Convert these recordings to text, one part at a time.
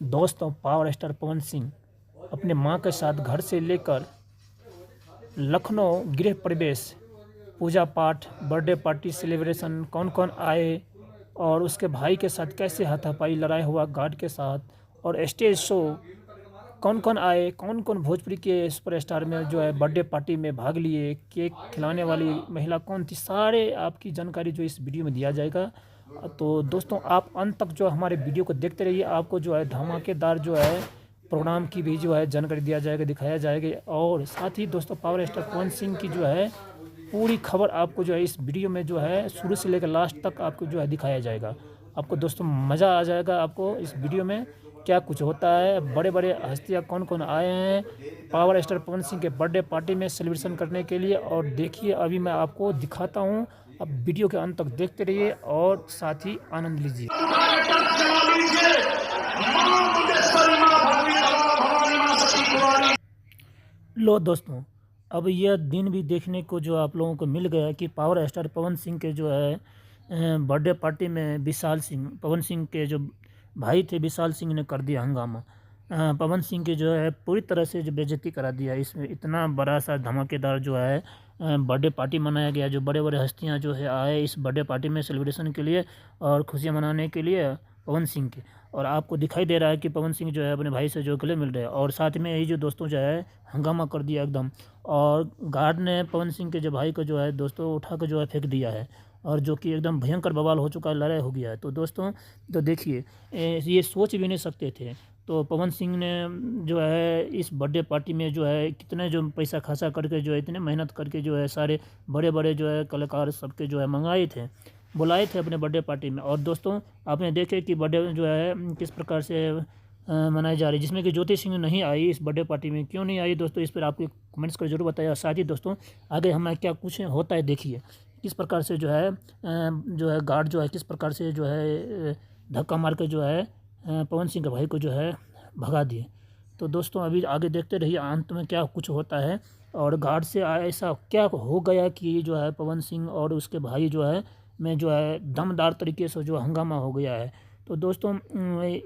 दोस्तों, power star Pawan Singh अपने मां के साथ घर से लेकर लखनऊ गृह प्रवेश, पूजा पाठ, बर्थडे पार्टी सेलिब्रेशन, कौन कौन आए और उसके भाई के साथ कैसे हाथापाई लड़ाई हुआ गार्ड के साथ, और स्टेज शो कौन कौन आए, कौन कौन भोजपुरी के सुपरस्टार में जो है बर्थडे पार्टी में भाग लिए, केक खिलाने वाली महिला कौन थी, सारे आपकी जानकारी जो इस वीडियो में दिया जाएगा। तो दोस्तों, आप अंत तक जो हमारे वीडियो को देखते रहिए, आपको जो है धमाकेदार जो है प्रोग्राम की भी जो है जानकारी दिया जाएगा, दिखाया जाएगा। और साथ ही दोस्तों, पावर स्टार पवन सिंह की जो है पूरी खबर आपको जो है इस वीडियो में जो है शुरू से लेकर लास्ट तक आपको जो है दिखाया जाएगा। आपको दोस्तों मज़ा आ जाएगा आपको इस वीडियो में, क्या कुछ होता है, बड़े बड़े हस्तियाँ कौन कौन आए हैं पावर स्टार पवन सिंह के बर्थडे पार्टी में सेलिब्रेशन करने के लिए। और देखिए, अभी मैं आपको दिखाता हूँ, अब वीडियो के अंत तक देखते रहिए और साथ ही आनंद लीजिए। लो दोस्तों, अब यह दिन भी देखने को जो आप लोगों को मिल गया कि पावर स्टार पवन सिंह के जो है बर्थडे पार्टी में विशाल सिंह, पवन सिंह के जो भाई थे विशाल सिंह ने कर दिया हंगामा। पवन सिंह के जो है पूरी तरह से जो बेइज्जती करा दिया। इसमें इतना बड़ा सा धमाकेदार जो है बर्थडे पार्टी मनाया गया, जो बड़े बड़े हस्तियां जो है आए इस बर्थडे पार्टी में सेलिब्रेशन के लिए और खुशियां मनाने के लिए पवन सिंह के। और आपको दिखाई दे रहा है कि पवन सिंह जो है अपने भाई से जो गले मिल रहे हैं, और साथ में यही जो दोस्तों जो है हंगामा कर दिया एकदम। और गार्ड ने पवन सिंह के जो भाई को जो है दोस्तों उठा कर जो है फेंक दिया है, और जो कि एकदम भयंकर बवाल हो चुका है, लड़ाई हो गया है। तो दोस्तों, तो देखिए, ये सोच भी नहीं सकते थे। तो पवन सिंह ने जो है इस बर्थडे पार्टी में जो है कितने जो पैसा खर्चा करके जो है इतने मेहनत करके जो है सारे बड़े बड़े जो है कलाकार सबके जो है मंगाए थे, बुलाए थे अपने बर्थडे पार्टी में। और दोस्तों, आपने देखे कि बर्थडे जो है किस प्रकार से मनाई जा रही है, जिसमें कि ज्योति सिंह नहीं आई इस बर्थडे पार्टी में। क्यों नहीं आई दोस्तों, इस पर आपको कमेंट्स कर जरूर बताइए। साथ ही दोस्तों, आगे हमें क्या कुछ होता है देखिए, किस प्रकार से जो है गार्ड जो है किस प्रकार से जो है धक्का मार के जो है पवन सिंह के भाई को जो है भगा दिए। तो दोस्तों, अभी आगे देखते रहिए अंत में क्या कुछ होता है, और गार्ड से ऐसा क्या हो गया कि जो है पवन सिंह और उसके भाई जो है में जो है दमदार तरीके से जो हंगामा हो गया है। तो दोस्तों,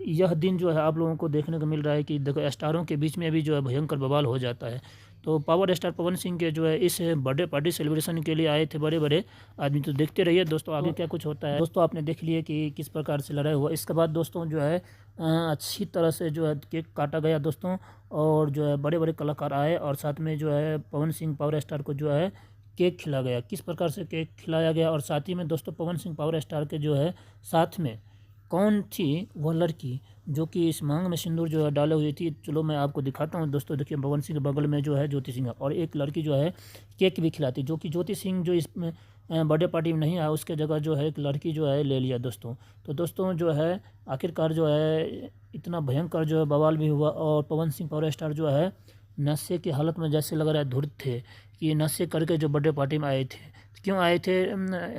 यह दिन जो है आप लोगों को देखने को मिल रहा है कि देखो स्टारों के बीच में भी जो है भयंकर बवाल हो जाता है। तो पावर स्टार पवन सिंह के जो है इस बर्थडे पार्टी सेलिब्रेशन के लिए आए थे बड़े बड़े आदमी। तो देखते रहिए दोस्तों आगे क्या कुछ होता है। दोस्तों, आपने देख लिया कि किस प्रकार से लड़ाई हुआ। इसके बाद दोस्तों जो है अच्छी तरह से जो है केक काटा गया दोस्तों, और जो है बड़े बड़े कलाकार आए, और साथ में जो है पवन सिंह पावर स्टार को जो है केक खिलाया गया। किस प्रकार से केक खिलाया गया, और साथ ही में दोस्तों पवन सिंह पावर स्टार के जो है साथ में कौन थी वह लड़की जो कि इस मांग में सिंदूर जो है डाले हुई थी। चलो मैं आपको दिखाता हूँ दोस्तों। देखिए, पवन सिंह के बगल में जो है ज्योति सिंह और एक लड़की जो है केक भी खिलाती, जो कि ज्योति सिंह जो इसमें बर्थडे पार्टी में नहीं आया, उसके जगह जो है एक लड़की जो है ले लिया दोस्तों। तो दोस्तों जो है आखिरकार जो है इतना भयंकर जो है बवाल भी हुआ, और पवन सिंह पावर स्टार जो है नशे की हालत में जैसे लग रहा है धुत थे कि नशे करके जो बर्थडे पार्टी में आए थे। क्यों आए थे,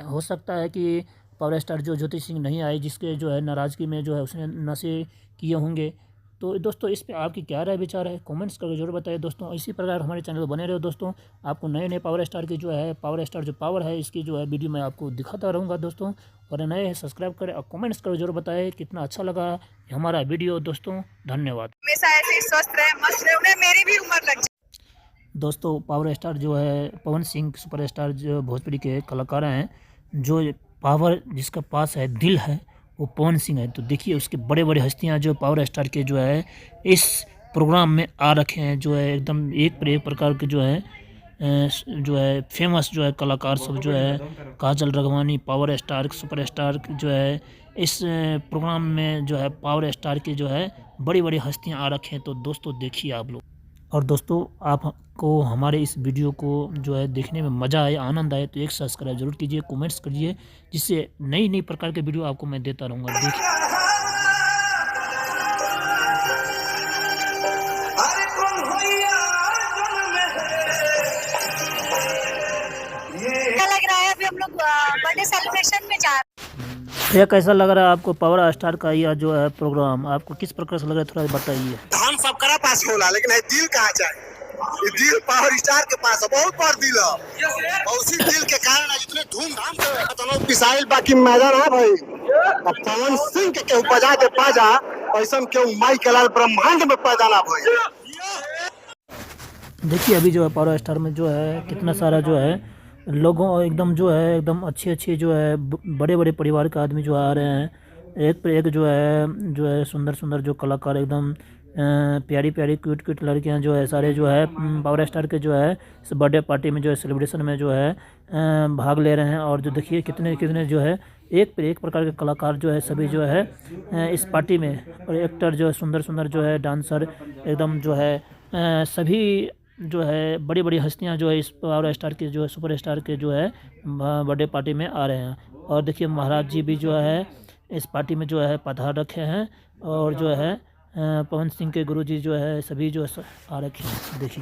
हो सकता है कि पावर स्टार जो ज्योति सिंह नहीं आए, जिसके जो है नाराज़गी में जो है उसने नशे किए होंगे। तो दोस्तों, इस पे आपकी क्या राय विचार है, कमेंट्स करके जरूर बताइए दोस्तों। इसी प्रकार हमारे चैनल पर बने रहो दोस्तों। आपको नए नए पावर स्टार की जो है पावर स्टार जो पावर है इसकी जो है वीडियो मैं आपको दिखाता रहूँगा दोस्तों। और नए हैं सब्सक्राइब करें और कमेंट्स करके जरूर बताएं कितना अच्छा लगा हमारा वीडियो दोस्तों। धन्यवाद। हमेशा ऐसे ही स्वस्थ रहे, मस्त रहे, उन्हें मेरी भी उम्र लग जाए। दोस्तों, पावर स्टार जो है पवन सिंह सुपरस्टार जो भोजपुरी के कलाकार हैं, जो पावर जिसका पास है दिल है वो पवन सिंह है। तो देखिए, उसके बड़े बड़े हस्तियां जो पावर स्टार के जो है इस प्रोग्राम में आ रखे हैं, जो है एकदम एक पर एक प्रकार के जो है फेमस जो है कलाकार सब जो है काजल राघवानी, पावर स्टार सुपरस्टार जो है इस प्रोग्राम में जो है पावर स्टार के जो है बड़ी बड़ी हस्तियां आ रखे हैं। तो दोस्तों देखिए आप लोग। और दोस्तों, आपको हमारे इस वीडियो को जो है देखने में मज़ा आए, आनंद आए, तो एक सब्सक्राइब जरूर कीजिए, कमेंट्स करिए, जिससे नई नई प्रकार के वीडियो आपको मैं देता रहूँगा। देखिए, क्या लग रहा है, अभी हम लोग बर्थडे सेलिब्रेशन में जा रहे हैं। यह कैसा लग रहा है आपको पावर स्टार का यह जो है प्रोग्राम, आपको किस प्रकार से लग रहा है थोड़ा बताइए। धान सब करा पास होला, लेकिन दिल कहाँ जाए। ये दिल पावर स्टार के पास है, बहुत बड़ दिल है, और उसी दिल के कारण आज इतने धूमधाम से पिसाइल बाकी मैदान है भाई। अब पवन सिंह के केहू बजा के बाजा ऐसा क्यों माई के लाल ब्रह्मांड में पैदा ना भइल। देखिए अभी जो है पावर स्टार में जो है कितना सारा जो है लोगों एकदम जो है एकदम अच्छे जो है बड़े बड़े परिवार के आदमी जो आ रहे हैं। एक पर एक जो है सुंदर सुंदर जो कलाकार एकदम प्यारी प्यारी क्यूट क्यूट लड़कियां जो है सारे जो है पावर स्टार के जो है इस बर्थडे पार्टी में जो है सेलिब्रेशन में जो है भाग ले रहे हैं। और जो देखिए कितने कितने जो है एक पर एक प्रकार के कलाकार जो है सभी जो है इस पार्टी में, और एक्टर जो है सुंदर सुंदर जो है डांसर एकदम जो है सभी जो है बड़ी बड़ी हस्तियां जो है इस पावर स्टार के जो है सुपर स्टार के जो है बर्थडे पार्टी में आ रहे हैं। और देखिए महाराज जी भी जो है इस पार्टी में जो है पधार रखे हैं, और जो है पवन सिंह के गुरुजी जो है सभी जो आ रखे हैं। देखिए।